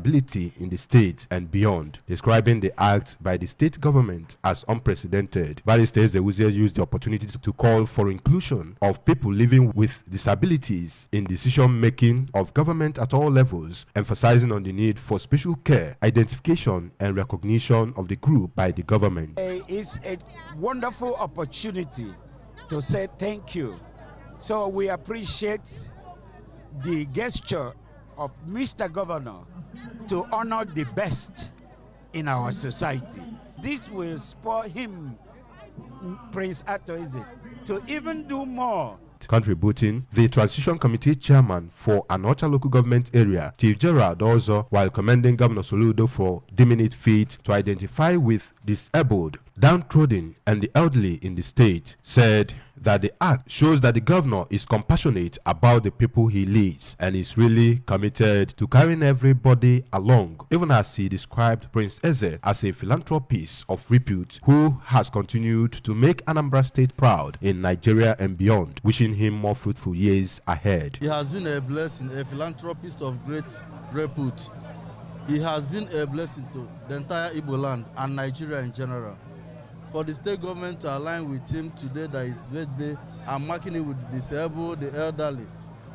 stability in the state and beyond. Describing the act by the state government as unprecedented, Barrister Ezewuzie used the opportunity to call for inclusion of people living with disabilities in decision-making of government at all levels, emphasizing on the need for special care, identification, and recognition of the group by the government. It's a wonderful opportunity to say thank you. So we appreciate the gesture of Mr. Governor to honor the best in our society. This will spur him, Prince Atoeze, to even do more. Contributing, the Transition Committee Chairman for Anocha Local Government Area, Chief Gerald also, while commending Governor Soludo for deeming it fit to identify with disabled, downtrodden, and the elderly in the state, said that the act shows that the governor is compassionate about the people he leads and is really committed to carrying everybody along, even as he described Prince Eze as a philanthropist of repute who has continued to make Anambra State proud in Nigeria and beyond, wishing him more fruitful years ahead. He has been a blessing, a philanthropist of great repute. He has been a blessing to the entire Igbo land and Nigeria in general. For the state government to align with him today that is birthday and marking it with the disabled, the elderly,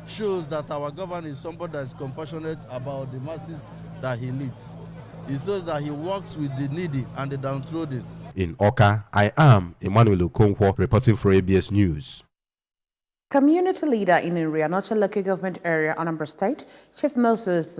shows that our governor is somebody that is compassionate about the masses that he leads. It shows that he works with the needy and the downtrodden. In Oka, I am Emmanuel Okonkwo reporting for ABS News. Community leader in Irianocha Local Government Area, Anambra State, Chief Moses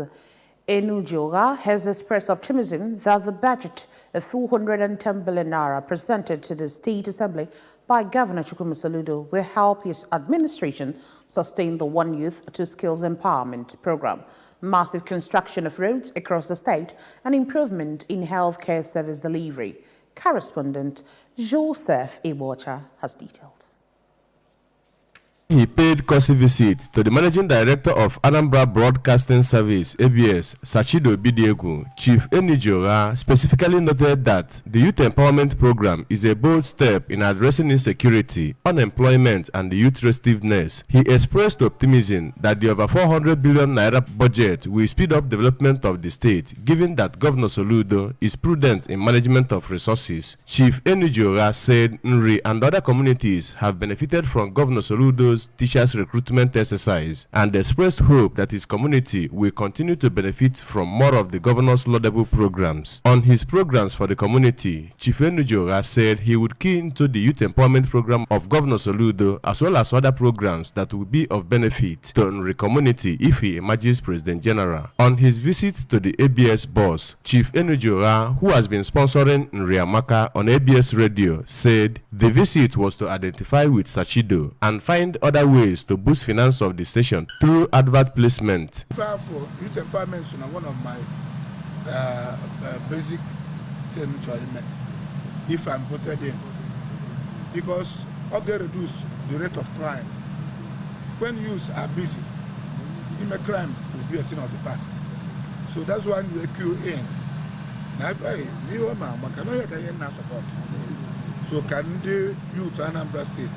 Enujoga, has expressed optimism that the budget of 410 billion naira presented to the State Assembly by Governor Chukwuma Soludo will help his administration sustain the One Youth, Two Skills Empowerment program, massive construction of roads across the state, and improvement in healthcare service delivery. Correspondent Joseph Ibocha has details. He paid courtesy visit to the Managing Director of Anambra Broadcasting Service, ABS, Sachido Bidiegu. Chief Enijora specifically noted that the Youth Empowerment Program is a bold step in addressing insecurity, unemployment, and the youth restiveness. He expressed optimism that the over 400 billion naira budget will speed up development of the state, given that Governor Soludo is prudent in management of resources. Chief Enijora said Nri and other communities have benefited from Governor Soludo's teachers recruitment exercise and expressed hope that his community will continue to benefit from more of the governor's laudable programs. On his programs for the community, Chief Enujora said he would key into the youth empowerment program of Governor Soludo as well as other programs that will be of benefit to the community if he emerges President General. On his visit to the ABS boss, Chief Enujora, who has been sponsoring Nriamaka on ABS radio, said the visit was to identify with Sachido and find other ways to boost finance of the station through advert placement. For youth empowerment is one of my basic enjoyment if I'm voted in, because how they reduce the rate of crime. When youths are busy, crime will be a thing of the past. So that's why we queue in. Now, support. So can the youth Anambra State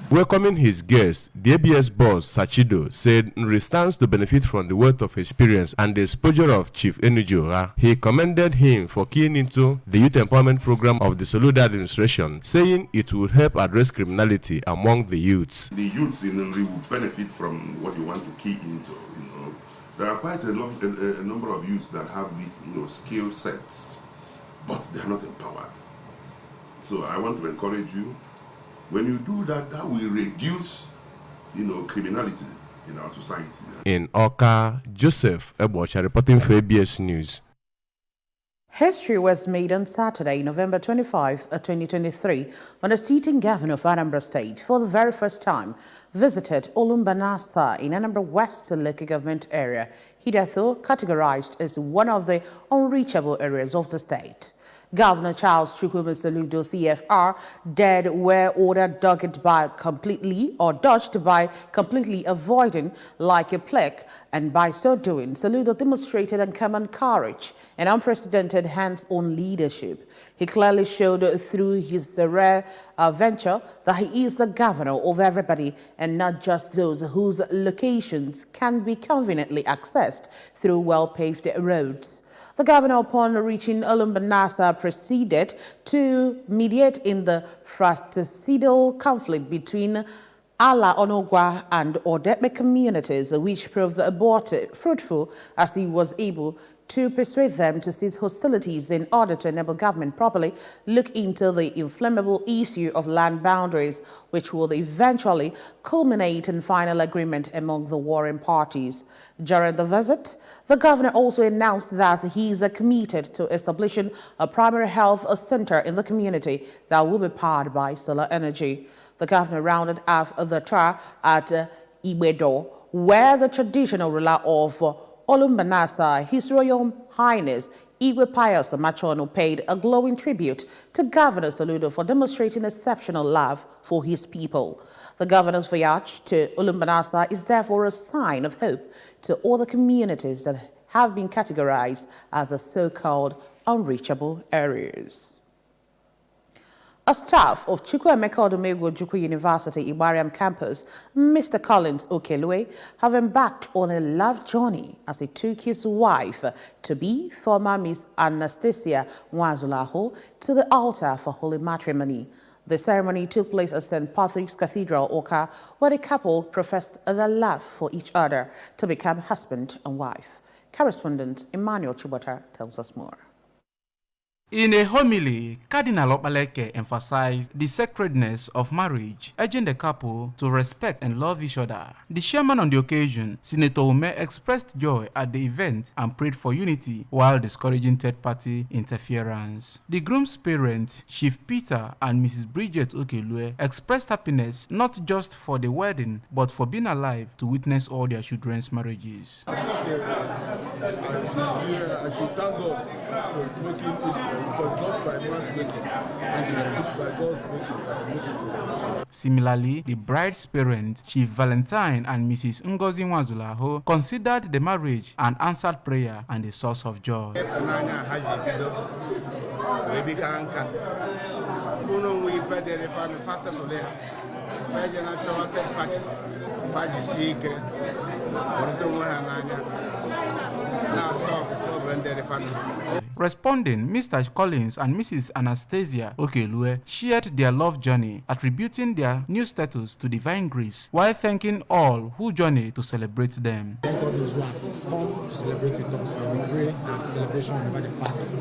welcoming his guest, the ABS boss Sachido said Nri stands to benefit from the wealth of experience and the exposure of Chief Enujora. He commended him for keying into the youth empowerment program of the Soludo administration, saying it would help address criminality among the youths. The youths in Nri will benefit from what you want to key into. There are quite a number of youths that have these skill sets, but they are not empowered. So I want to encourage you, when you do that, that will reduce, criminality in our society. In Oka, Joseph Ebocha reporting for ABS News. History was made on Saturday, November 25, 2023, when the sitting governor of Anambra State, for the very first time, visited Olumbanasa in Anambra West local government area, hitherto categorized as one of the unreachable areas of the state. Governor Charles Chukwuma Soludo, CFR, did were ordered dodged by completely avoiding like a plague, and by so doing, Soludo demonstrated uncommon courage and unprecedented hands-on leadership. He clearly showed through his rare venture that he is the governor of everybody and not just those whose locations can be conveniently accessed through well-paved roads. The governor, upon reaching Olumbanasa, proceeded to mediate in the fratricidal conflict between Ala Onogwa and Odepe communities, which proved fruitful as he was able to persuade them to cease hostilities in order to enable government properly look into the inflammable issue of land boundaries, which will eventually culminate in final agreement among the warring parties. During the visit, the governor also announced that he is committed to establishing a primary health center in the community that will be powered by solar energy. The governor rounded off the tour at Ibedo, where the traditional ruler of Olumbanasa, His Royal Highness Igwe Pius Machono, paid a glowing tribute to Governor Soludo for demonstrating exceptional love for his people. The governor's voyage to Olumbanasa is therefore a sign of hope to all the communities that have been categorized as the so-called unreachable areas. A staff of Chukwuemeka Odumegwu Ojukwu University Igbariam campus, Mr. Collins Okelue, have embarked on a love journey as he took his wife-to-be, former Miss Anastasia Nwazulaho, to the altar for holy matrimony. The ceremony took place at St. Patrick's Cathedral, Oka, where the couple professed their love for each other to become husband and wife. Correspondent Emmanuel Chubota tells us more. In a homily, Cardinal Opaleke emphasized the sacredness of marriage, urging the couple to respect and love each other. The chairman on the occasion, Senator Ume, expressed joy at the event and prayed for unity while discouraging third-party interference. The groom's parents, Chief Peter and Mrs. Bridget Okelue, expressed happiness not just for the wedding, but for being alive to witness all their children's marriages. I should thank God for making it. It was not by man's making, and it was by God's making that He made it. Similarly, the bride's parents, Chief Valentine and Mrs. Ngozi Nwazulaho, considered the marriage an answered prayer and a source of joy. Responding, Mr. Collins and Mrs. Anastasia Okelue shared their love journey, attributing their new status to divine grace, while thanking all who journey to celebrate them. Thank all those who have come to celebrate with us, and we pray that celebration will never depart from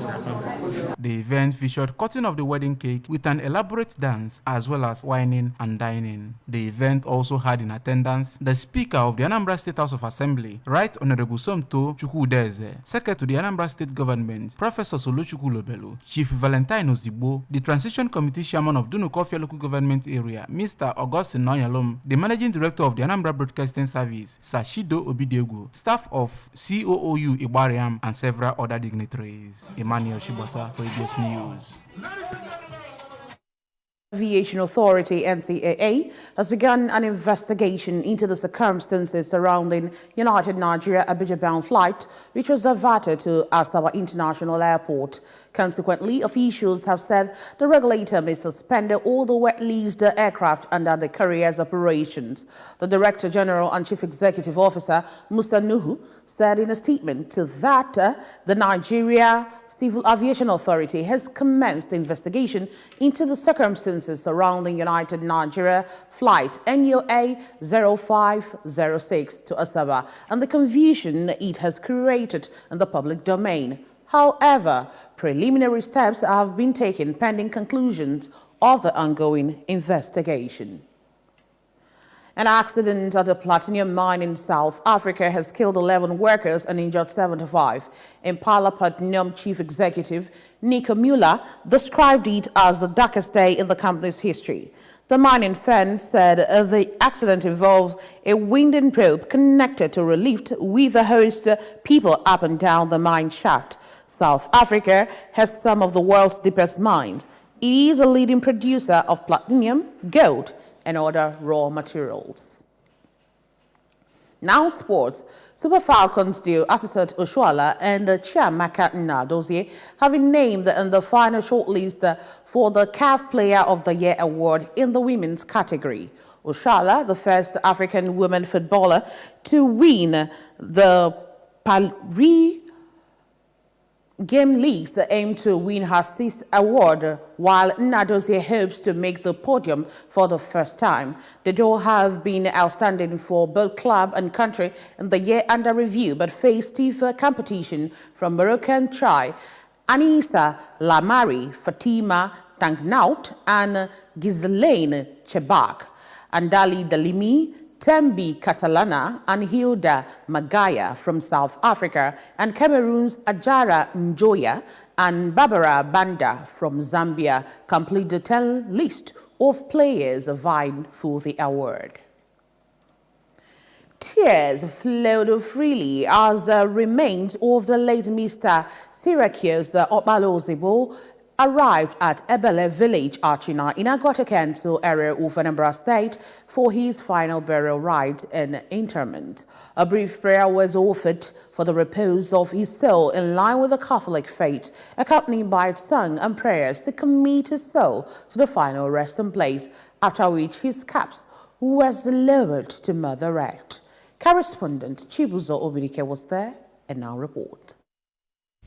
their family. The event featured cutting of the wedding cake with an elaborate dance, as well as wining and dining. The event also had in attendance the Speaker of the Anambra State House of Assembly, Right Honorable Somto Chukwudeze, Secretary to the Anambra State Government, Professor Solochukwu Lobelu, Chief Valentine Ozigbo, the Transition Committee Chairman of Dunukofia Local Government Area, Mr. Augustine Nonyalom, the Managing Director of the Anambra Broadcasting Service, Sachido Obidiegwu, staff of COOU Igbariam, and several other dignitaries. Emmanuel Shibota for ABS News. Aviation Authority (NCAA) has begun an investigation into the circumstances surrounding United Nigeria Abuja-bound flight, which was diverted to Asaba International Airport. Consequently, officials have said the regulator may suspend all the wet-leased aircraft under the carrier's operations. The Director General and Chief Executive Officer, Musa Nuhu, said in a statement that the Nigeria Civil Aviation Authority has commenced the investigation into the circumstances surrounding United Nigeria flight NUA 0506 to Asaba and the confusion it has created in the public domain. However, preliminary steps have been taken pending conclusions of the ongoing investigation. An accident at a platinum mine in South Africa has killed 11 workers and injured 75. Impala Platinum Chief Executive Nico Mueller described it as the darkest day in the company's history. The mining firm said the accident involved a winding probe connected to a lift with the host people up and down the mine shaft. South Africa has some of the world's deepest mines. It is a leading producer of platinum, gold, and other raw materials. Now sports. Super Falcons duo Asisat Oshuala and Chiamaka Nnadozie have been named in the final shortlist for the CAF Player of the Year award in the women's category. Oshuala, the first African woman footballer to win the Paris Game Leagues aim to win her sixth award, while Nnadozie hopes to make the podium for the first time. The duo have been outstanding for both club and country in the year under review, but face stiffer competition from Moroccan try Anissa Lamari, Fatima Tangnaut, and Ghislaine Chebak. Andali Dalimi, Tembi Catalana, and Hilda Magaya from South Africa, and Cameroon's Ajara Njoya and Barbara Banda from Zambia complete the 10 list of players vying for the award. Tears flowed freely as the remains of the late Mr. Syracuse Okpala Ozigbo arrived at Ebele village, Achina, in Agota Council area of Anambra State for his final burial rites and interment. A brief prayer was offered for the repose of his soul in line with the Catholic faith, accompanied by song and prayers to commit his soul to the final resting place, after which his caps was lowered to Mother Earth. Correspondent Chibuzo Obirike was there and now report.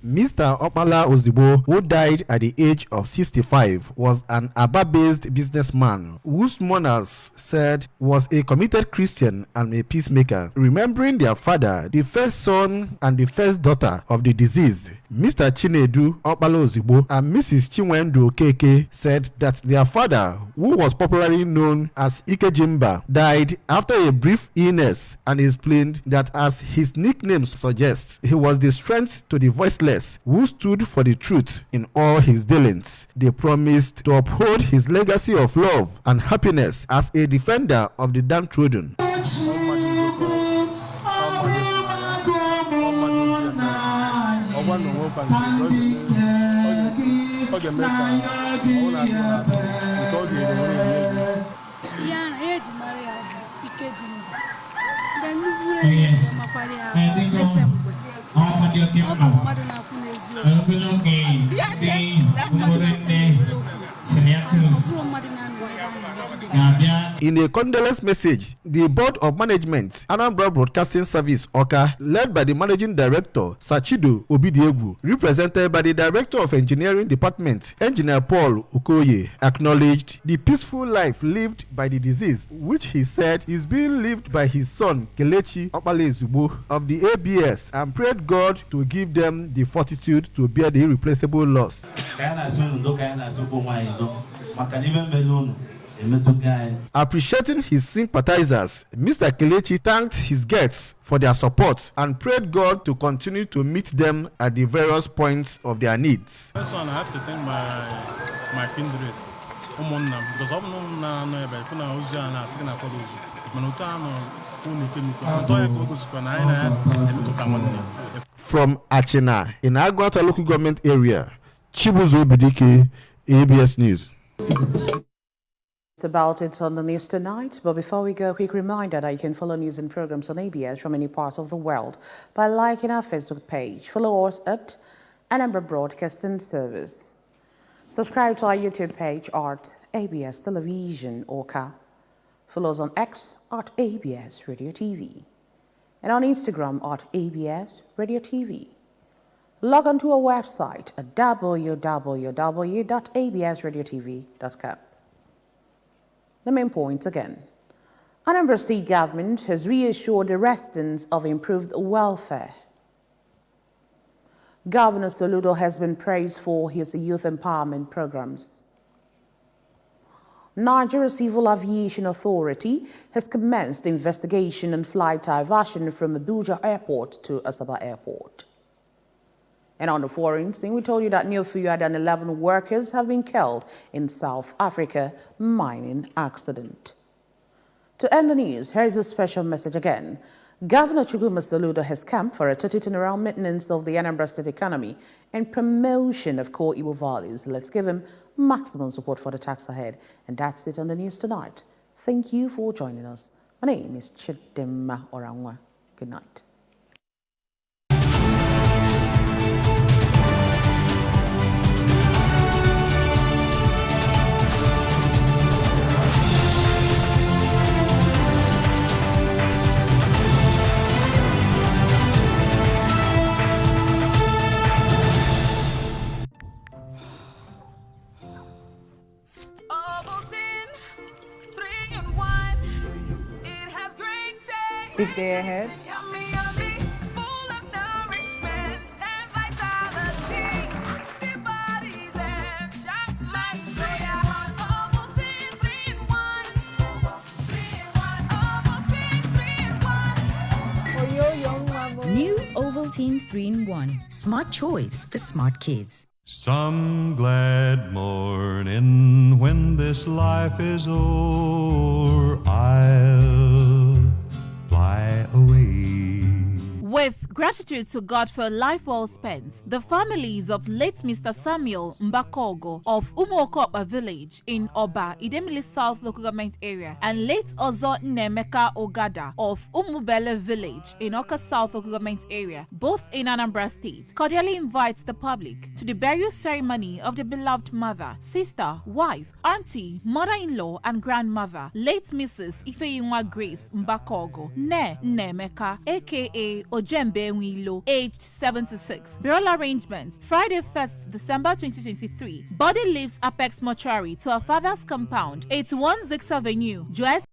Mr. Okpala Ozigbo, who died at the age of 65, was an Aba-based businessman whose mourners said was a committed Christian and a peacemaker. Remembering their father, the first son and the first daughter of the deceased, Mr. Chinedu Okpala Ozigbo and Mrs. Chinwendu Okeke, said that their father, who was popularly known as Ikejimba, died after a brief illness, and explained that, as his nickname suggests, he was the strength to the voiceless who stood for the truth in all his dealings. They promised to uphold his legacy of love and happiness as a defender of the downtrodden. In a condolence message, the Board of Management, Anambra Broadcasting Service, Oka, led by the Managing Director, Sachido Obidiegwu, represented by the Director of Engineering Department, Engineer Paul Okoye, acknowledged the peaceful life lived by the deceased, which he said is being lived by his son, Kelechi Okpala Ozigbo of the ABS, and prayed God to give them the fortitude to bear the irreplaceable loss. Appreciating his sympathizers, Mr. Kelechi thanked his guests for their support and prayed God to continue to meet them at the various points of their needs. First one, I have to thank my kindred, because from Achina in Agwata local government area, Chibuzo Obirike, ABS News. About it on the news tonight, but before we go, a quick reminder that you can follow news and programs on ABS from any part of the world by liking our Facebook page. Follow us at Anambra Broadcasting Service. Subscribe to our YouTube page at ABS Television Oka. Follow us on X at ABS Radio TV and on Instagram at ABS Radio TV. Log on to our website at www.absradiotv.com. The main points again. Anambra State Government has reassured the residents of improved welfare. Governor Soludo has been praised for his youth empowerment programs. Nigeria Civil Aviation Authority has commenced investigation on flight diversion from Abuja Airport to Asaba Airport. And on the foreign scene, we told you that no fewer than 11 workers have been killed in South Africa mining accident. To end the news, here is a special message again. Governor Chuguma Soludo has camped for a total turnaround maintenance of the Anambra State economy and promotion of core Igbo values. Let's give him maximum support for the task ahead. And that's it on the news tonight. Thank you for joining us. My name is Chidema Orangwa. Good night. Big day ahead. New Ovaltine 3-in-1. Smart choice for smart kids. Some glad morning when this life is o'er, I'll fly away. With gratitude to God for a life well spent, the families of late Mr. Samuel Mbakogo of Umuokopa village in Oba, Idemili South local government area, and late Ozo Nemeka Ogada of Umubele village in Oka South local government area, both in Anambra State, cordially invites the public to the burial ceremony of the beloved mother, sister, wife, auntie, mother-in-law, and grandmother, late Mrs. Ifeyinwa Grace Mbakogo, Ne Nemeka, aka Ojembe Nwilo, aged 76. Burial arrangements, Friday 1st December 2023. Body leaves Apex Mortuary to her father's compound, 816 Avenue, Joyce